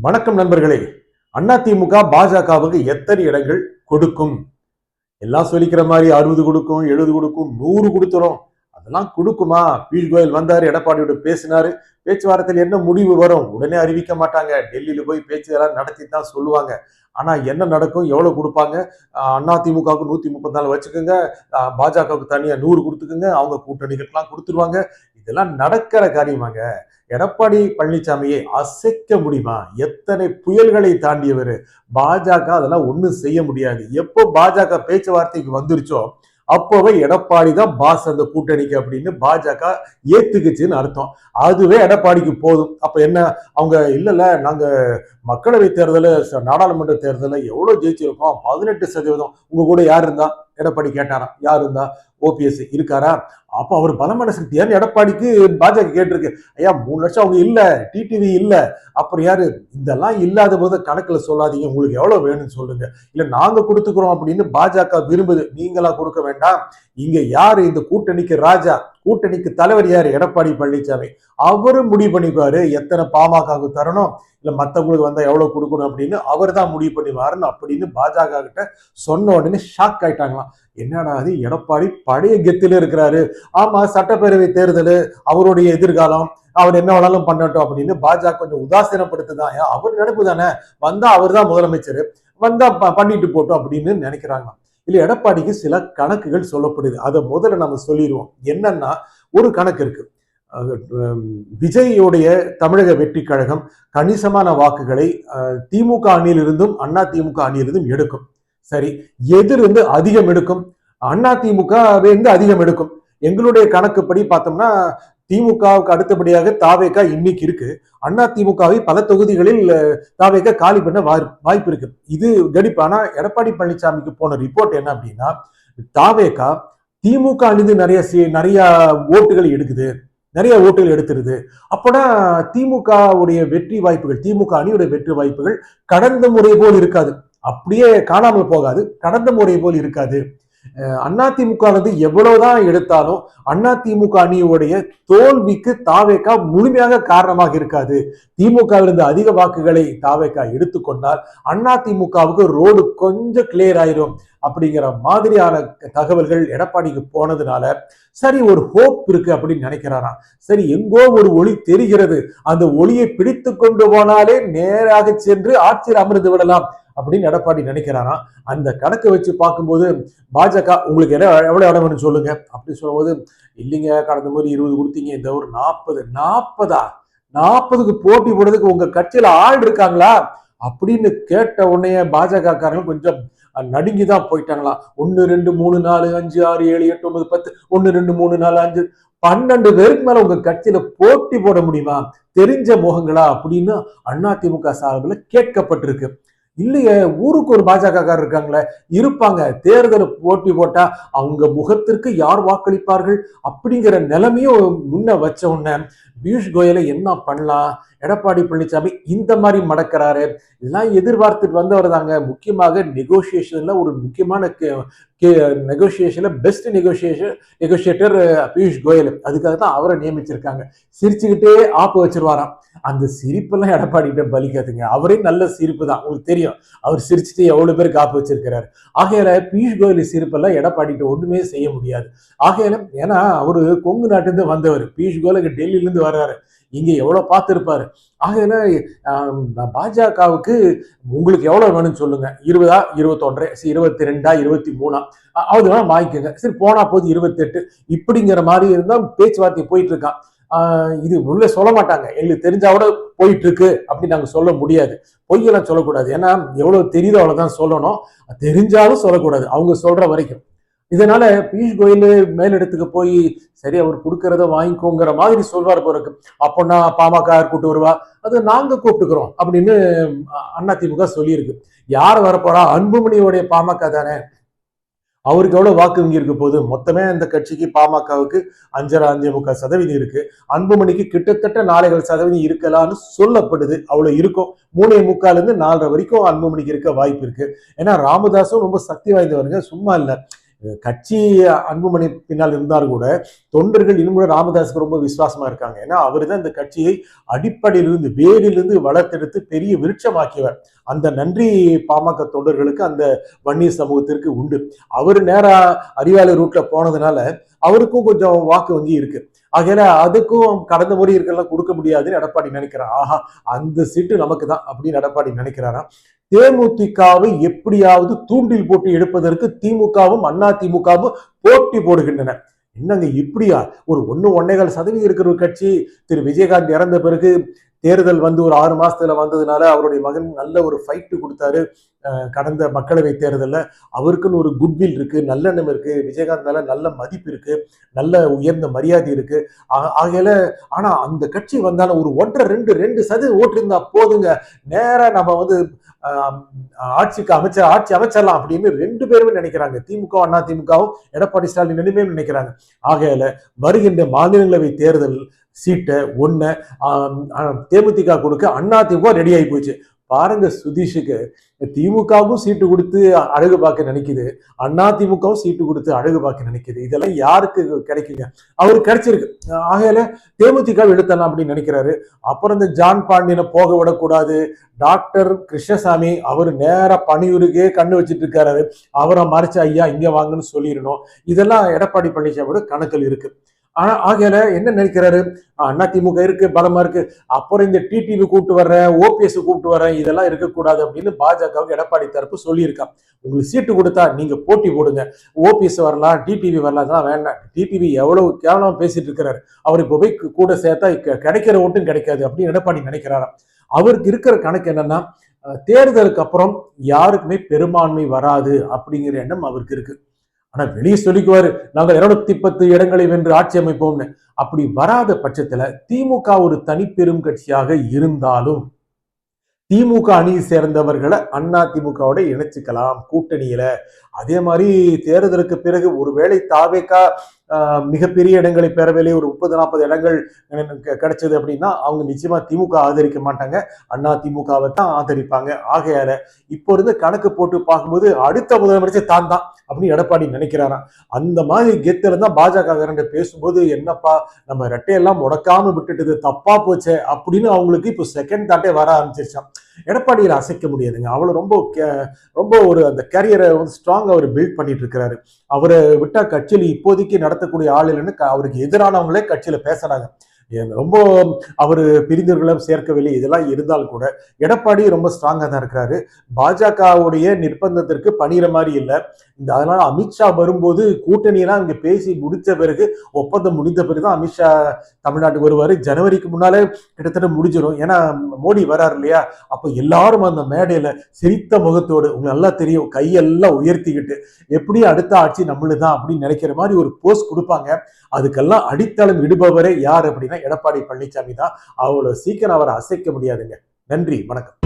வணக்கம் நண்பர்களே. அதிமுக பாஜகவுக்கு எத்தனை இடங்கள் கொடுக்கும்? எல்லாம் சொல்லிக்கிற மாதிரி 60 கொடுக்கும், 70 கொடுக்கும், 100 கொடுத்துரும். அதெல்லாம் கொடுக்குமா? பியூஷ் கோயல் வந்தாரு, எடப்பாடியோட பேசினாரு. பேச்சுவார்த்தையில் என்ன முடிவு வரும்? உடனே அறிவிக்க மாட்டாங்க. டெல்லியில போய் பேச்சு எல்லாம் நடத்தி தான் சொல்லுவாங்க. ஆனா என்ன நடக்கும்? எவ்வளவு கொடுப்பாங்க? அதிமுகவுக்கு 134 வச்சுக்கோங்க, பாஜகவுக்கு தனியா 100 கொடுத்துக்குங்க, அவங்க கூட்டணிகளுக்கெல்லாம் கொடுத்துருவாங்க. இதெல்லாம் நடக்கிற காரியமாங்க? எடப்பாடி பழனிசாமியை அசைக்க முடியுமா? எத்தனை புயல்களை தாண்டியவர் பாஜக. அதெல்லாம் ஒண்ணும் செய்ய முடியாது. எப்போ பாஜக பேச்சுவார்த்தைக்கு வந்துருச்சோ அப்போவே எடப்பாடி தான் பாஸ் அந்த கூட்டணிக்கு அப்படின்னு பாஜக ஏத்துக்குச்சுன்னு அர்த்தம். அதுவே எடப்பாடிக்கு போதும். அப்ப என்ன அவங்க இல்ல நாங்க மக்களவை தேர்தல், நாடாளுமன்ற தேர்தலில் எவ்வளவு ஜெயிச்சிருக்கோம்? 18%. உங்க கூட யார் இருந்தா? எடப்பாடி கேட்டாராம். யார் இருந்தா? ஓபிஎஸ் இருக்காரா? அப்ப அவர் பலமான சக்தியார் எடப்பாடிக்கு பாஜக கேட்டிருக்கு. ஐயா 3 லட்சம் அவங்க இல்ல, டிடிவி இல்ல, அப்புறம் யாரு? இதெல்லாம் இல்லாத போது கணக்குல சொல்லாதீங்க, உங்களுக்கு எவ்வளவு வேணும்னு சொல்லுங்க. இல்ல நாங்க கொடுத்துக்கிறோம் அப்படின்னு பாஜக விரும்புது. நீங்களா கொடுக்க வேண்டாம். இங்க யாரு இந்த கூட்டணிக்கு ராஜா? கூட்டணிக்கு தலைவர் யாரு? எடப்பாடி பழனிசாமி. அவரும் முடிவு பண்ணிக்குவாரு எத்தனை பாமகவுக்கு தரணும், இல்ல மத்தவங்களுக்கு வந்தா எவ்வளவு கொடுக்கணும் அப்படின்னு அவர் தான் முடிவு பண்ணிவாருன்னு அப்படின்னு பாஜக கிட்ட சொன்ன உடனே ஷாக் ஆயிட்டாங்களாம். என்னடா அது, எடப்பாடி பழைய கெத்தில இருக்கிறாரு. ஆமா, சட்டப்பேரவை தேர்தல், அவருடைய எதிர்காலம், அவர் என்ன வேணாலும் பண்ணட்டும் அப்படின்னு பாஜக கொஞ்சம் உதாசீனப்படுத்துதான். அவர் நினைப்பு தானே, வந்தா அவர் தான் முதலமைச்சர், வந்தா பண்ணிட்டு போட்டோம் அப்படின்னு நினைக்கிறாங்க. இல்ல, எடப்பாடிக்கு சில கணக்குகள் சொல்லப்படுது. அதை முதல்ல நம்ம சொல்லிடுவோம். என்னன்னா, ஒரு கணக்கு இருக்கு. விஜயோடைய தமிழக வெற்றி கழகம் கணிசமான வாக்குகளை திமுக அணியிலிருந்தும் அண்ணா திமுக அணியிலிருந்தும் எடுக்கும். சரி, எதிர்ந்து அதிகம் எடுக்கும்? அதிமுக அதிகம் எடுக்கும். எங்களுடைய கணக்குப்படி பார்த்தோம்னா திமுகவுக்கு அடுத்தபடியாக தாவேகா இன்னைக்கு இருக்கு. அதிமுகவை பல தொகுதிகளில் தாவேகா காலி பண்ண வாய்ப்பு இருக்கு. இது கணிப்பு. ஆனா எடப்பாடி பழனிசாமிக்கு போன ரிப்போர்ட் என்ன அப்படின்னா, தாவேகா திமுக அணிந்து நிறைய ஓட்டுகள் எடுக்குது, நிறைய ஓட்டுகள் எடுத்துருது. அப்போனா திமுக உடைய வெற்றி வாய்ப்புகள், திமுக அணியுடைய வெற்றி வாய்ப்புகள் கடந்த முறை போல் இருக்காது. அப்படியே காணாமல் போகாது, கடந்த முறை போல் இருக்காது. அதிமுக எவ்வளவுதான் எடுத்தாலும் அதிமுக அணியுடைய தோல்விக்கு தாவேகா முழுமையாக காரணமாக இருக்காது. திமுகவிலிருந்து அதிக வாக்குகளை தாவேகா எடுத்துக்கொண்டால் அதிமுகவுக்கு ரோடு கொஞ்சம் கிளியர் ஆயிரும் அப்படிங்கிற மாதிரியான தகவல்கள் எடப்பாடிக்கு போனதுனால சரி, ஒரு ஹோப் இருக்கு அப்படின்னு நினைக்கிறாராம். சரி, எங்கோ ஒரு ஒளி தெரிகிறது, அந்த ஒளியை பிடித்து கொண்டு போனாலே நேராக சென்று ஆட்சியில் அமர்ந்து விடலாம் அப்படின்னு எடப்பாடி நினைக்கிறாராம். அந்த கணக்கை வச்சு பார்க்கும்போது பாஜக உங்களுக்கு எவ்வளவு இடம் வேணும்னு சொல்லுங்க அப்படின்னு சொல்லும்போது, இல்லைங்க கடந்த மாதிரி 20 கொடுத்தீங்க, இந்த ஒரு 40க்கு போட்டி போடுறதுக்கு உங்க கட்சியில ஆள் இருக்காங்களா அப்படின்னு கேட்ட உடனே பாஜக காரங்க கொஞ்சம் நடுங்கிதான் போயிட்டாங்களாம். 1 2 3 4 5 6 7 8 9 10 1 2 3 4 5 12 பேருக்கு மேல உங்க கட்சியில போட்டி போட முடியுமா? தெரிஞ்ச முகங்களா அப்படின்னு அதிமுக சார்பில் கேட்கப்பட்டிருக்கு. இல்லையே, ஊருக்கு ஒரு பாஜக இருக்காங்களே, இருப்பாங்க. தேர்தல் போட்டி போட்டா அவங்க முகத்திற்கு யார் வாக்களிப்பார்கள் அப்படிங்கிற நிலைமையும் முன்ன வச்ச உடனே பியூஷ் கோயலை என்ன பண்ணலாம், எடப்பாடி பழனிசாமி இந்த மாதிரி மடக்கிறாரு, இதெல்லாம் எதிர்பார்த்துட்டு வந்தவர் தாங்க. முக்கியமாக நெகோசியேஷன்ல ஒரு முக்கியமான நெகோசியேஷன்ல பெஸ்ட் நெகோசியேட்டர் பியூஷ் கோயல். அதுக்காக தான் அவரை நியமிச்சிருக்காங்க. சிரிச்சுக்கிட்டே ஆப்பு வச்சிருவாராம். அந்த சிரிப்பெல்லாம் எடப்பாடி கிட்ட பலிக்காதுங்க. அவரே நல்ல சிரிப்பு தான், உங்களுக்கு தெரியும். அவர் சிரிச்சுட்டு எவ்வளவு பேருக்கு ஆப்பு வச்சிருக்கிறாரு. ஆகையால பியூஷ் கோயல் சிரிப்பெல்லாம் எடப்பாடி கிட்ட ஒண்ணுமே செய்ய முடியாது. ஆகையால ஏன்னா அவரு கொங்கு நாட்டிலிருந்து வந்தவர். பியூஷ் கோயல் டெல்லியில இருந்து வர்றாரு, இங்க எவ்வளவு பார்த்திருப்பாரு. ஆகையால பாஜகவுக்கு உங்களுக்கு எவ்வளவு வேணும்னு சொல்லுங்க. 20 21 22 23 அது வேணா வாங்கிக்கோங்க. சரி, போனா போது 28 இப்படிங்கிற மாதிரி இருந்தா பேச்சுவார்த்தை போயிட்டு இருக்கான். இது உள்ள சொல்ல மாட்டாங்க, எங்களுக்கு தெரிஞ்சா கூட போயிட்டு இருக்கு அப்படின்னு நாங்க சொல்ல முடியாது. பொய்யெல்லாம் சொல்லக்கூடாது. ஏன்னா எவ்வளவு தெரியுதோ அவ்வளவுதான் சொல்லணும். தெரிஞ்சாலும் சொல்லக்கூடாது அவங்க சொல்ற வரைக்கும். இதனால பியூஷ் கோயல் மேலிடத்துக்கு போய் சரி அவர் கொடுக்கறத வாங்கிக்கோங்கிற மாதிரி சொல்வார் போறக்கு. அப்போன்னா பாமக கூப்பிட்டு வருவா, அது நாங்க கூப்பிட்டுக்கிறோம் அப்படின்னு அதிமுக சொல்லியிருக்கு. யார் வரப்போறா? அன்புமணியோடைய பாமக தானே, அவருக்கு எவ்வளவு வாக்கு வங்கி இருக்க போது? மொத்தமே அந்த கட்சிக்கு பாமகவுக்கு 5.5% இருக்கு. அன்புமணிக்கு கிட்டத்தட்ட 4% இருக்கலாம்னு சொல்லப்படுது. அவ்வளவு இருக்கும். 3.25 4 வரைக்கும் அன்புமணிக்கு இருக்க வாய்ப்பு இருக்கு. ஏன்னா ராமதாசும் ரொம்ப சக்தி வாய்ந்தவருங்க, சும்மா இல்ல. கட்சி அன்புமணி பின்னால் இருந்தாலும் கூட தொண்டர்கள் இன்னும் கூட ராமதாஸுக்கு ரொம்ப விசுவாசமா இருக்காங்க. ஏன்னா அவர் தான் இந்த கட்சியை அடிப்படையிலிருந்து வேரிலிருந்து வளர்த்தெடுத்து பெரிய விருட்சமாக்கியவர். அந்த நன்றி பாமக தொண்டர்களுக்கு அந்த வன்னியர் சமூகத்திற்கு உண்டு. அவர் நேரா அறிவாலய ரூட்ல போனதுனால அவருக்கும் கொஞ்சம் வாக்கு வங்கி இருக்கு. ஆகையில அதுக்கும் கடந்த முறை இருக்கலாம் கொடுக்க முடியாதுன்னு எடப்பாடி நினைக்கிறார். ஆஹா, அந்த சீட்டு நமக்கு தான் அப்படின்னு எடப்பாடி நினைக்கிறாராம். தேமுதிகவை எப்படியாவது தூண்டில் போட்டு எடுப்பதற்கு திமுகவும் அண்ணா திமுகவும் போட்டி போடுகின்றன. என்னங்க இப்படியா? ஒரு 1.25% இருக்கிற ஒரு கட்சி திரு விஜயகாந்த் இறந்த பிறகு தேர்தல் வந்து ஒரு 6 மாசத்துல வந்ததுனால அவருடைய மகன் நல்ல ஒரு ஃபைட்டு கொடுத்தாரு. கடந்த மக்களவை தேர்தலில் அவருக்குன்னு ஒரு குட்வில் இருக்கு, நல்லெண்ணம் இருக்கு, விஜயகாந்த் மேல நல்ல மதிப்பு இருக்கு, நல்ல உயர்ந்த மரியாதை இருக்கு. ஆகையில ஆனா அந்த கட்சி வந்தாலும் ஒரு 1.5-2% ஓட்டு இருந்தா போதுங்க, நேரா நம்ம வந்து ஆட்சி அமைச்சரலாம் அப்படின்னு 2 பேருமே நினைக்கிறாங்க. திமுக அண்ணா திமுகவும் எடப்பாடி ஸ்டாலின் 2 பேரும் நினைக்கிறாங்க. ஆகையில வருகின்ற மாநிலங்களவை தேர்தல் சீட்டை தேமுதிக கொடுக்க அண்ணா திமுக ரெடி ஆகி போச்சு. பாருங்க, சுதீஷுக்கு திமுகவும் சீட்டு கொடுத்து அழகு பார்க்க நினைக்குது, அண்ணா திமுகவும் சீட்டு கொடுத்து அழகு பார்க்க நினைக்குது. இதெல்லாம் யாருக்கு கிடைக்குங்க? அவருக்கு கிடைச்சிருக்கு. ஆகையில தேமுதிக எடுத்தலாம் அப்படின்னு நினைக்கிறாரு. அப்புறம் இந்த ஜான் பாண்டியனை போக விடக்கூடாது. டாக்டர் கிருஷ்ணசாமி அவர் நேர பணியூருக்கே கண்ணு வச்சுட்டு இருக்காரு. அவரை மறைச்சு ஐயா இங்க வாங்கன்னு சொல்லிடணும். இதெல்லாம் எடப்பாடி பழனிசாமியோட கணக்கில் இருக்கு. ஆகையில என்ன நினைக்கிறாரு? அண்ணா திமுக இருக்கு, பலமா இருக்கு, அப்புறம் இந்த டிடிவி கூப்பிட்டு வர்றேன், ஓபிஎஸ் கூப்பிட்டு வர்றேன், இதெல்லாம் இருக்கக்கூடாது அப்படின்னு பாஜகவுக்கு எடப்பாடி தரப்பு சொல்லியிருக்கான். உங்களுக்கு சீட்டு கொடுத்தா நீங்க போட்டி போடுங்க, ஓபிஎஸ் வரலாம், டிடிவி வரலாம், வேண்டாம். டிடிவி எவ்வளவு கேவலமா பேசிட்டு இருக்கிறாரு, அவர் இப்போ போய் கூட சேர்த்தா கிடைக்கிற ஓட்டும் கிடைக்காது அப்படின்னு எடப்பாடி நினைக்கிறாராம். அவருக்கு இருக்கிற கணக்கு என்னன்னா, தேர்தலுக்கு அப்புறம் யாருக்குமே பெரும்பான்மை வராது அப்படிங்கிற எண்ணம் அவருக்கு இருக்கு. ஆனா வெளியே சொல்லிக்குவாரு, நாங்கள் 210 இடங்களை வென்று ஆட்சி அமைப்போம்னு. அப்படி வராத பட்சத்துல திமுக ஒரு தனிப்பெரும் கட்சியாக இருந்தாலும் திமுக அணியை சேர்ந்தவர்களை அண்ணா திமுகவோட இணைச்சுக்கலாம் கூட்டணியில. அதே மாதிரி தேர்தலுக்கு பிறகு ஒருவேளை தாவேக்கா மிகப்பெரிய இடங்களை பெறவில்லை, ஒரு 30-40 இடங்கள் கிடைச்சது அப்படின்னா அவங்க நிச்சயமா திமுக ஆதரிக்க மாட்டாங்க, அண்ணா திமுகவை தான் ஆதரிப்பாங்க. ஆகையால இப்போ இருந்து கணக்கு போட்டு பார்க்கும்போது அடுத்த முதலமைச்சர் தான் அப்படின்னு எடப்பாடி நினைக்கிறாராம். அந்த மாதிரி கெத்துல தான் பாஜக பேசும்போது, என்னப்பா நம்ம ரெட்டையெல்லாம் முடக்காம விட்டுட்டது தப்பா போச்சே அப்படின்னு அவங்களுக்கு இப்போ செகண்ட் தாட்டே வர ஆரம்பிச்சிருச்சான். எடப்பாடியில் அசைக்க முடியாதுங்க. அவளை ரொம்ப ஒரு அந்த கேரியரை வந்து ஸ்ட்ராங் அவர் பில்ட் பண்ணிட்டு இருக்கிறாரு. அவரை விட்டா கட்சியில் இப்போதைக்கு நடத்தக்கூடிய ஆள் இல்லைன்னு அவருக்கு எதிரானவங்களே கட்சியில பேசுறாங்க. ரொம்ப அவரு பிரிந்தவர்களும் சேர்க்கவில்லை. இதெல்லாம் இருந்தாலும் கூட எடப்பாடி ரொம்ப ஸ்ட்ராங்கா தான் இருக்கிறாரு. பாஜகவுடைய நிர்பந்தத்திற்கு பணிகிற மாதிரி இல்லை. அதனால அமித்ஷா வரும்போது கூட்டணியெல்லாம் இங்க பேசி முடிச்ச பிறகு, ஒப்பந்தம் முடிந்த பிறகுதான் அமித்ஷா தமிழ்நாட்டுக்கு வருவாரு. ஜனவரிக்கு முன்னாலே கிட்டத்தட்ட முடிஞ்சிடும். ஏன்னா மோடி வராரு இல்லையா? அப்போ எல்லாரும் அந்த மேடையில சிரித்த முகத்தோடு, உங்களுக்கு நல்லா தெரியும், கையெல்லாம் உயர்த்திக்கிட்டு எப்படி அடுத்த ஆட்சி நம்மளுதான் அப்படின்னு நினைக்கிற மாதிரி ஒரு போஸ்ட் கொடுப்பாங்க. அதுக்கெல்லாம் அடித்தளம் இடுபவரே யார் அப்படின்னா எடப்பாடி பழனிசாமி தான். அவ்வளவு சீக்கிரம் அவரை அசைக்க முடியாதுங்க. நன்றி, வணக்கம்.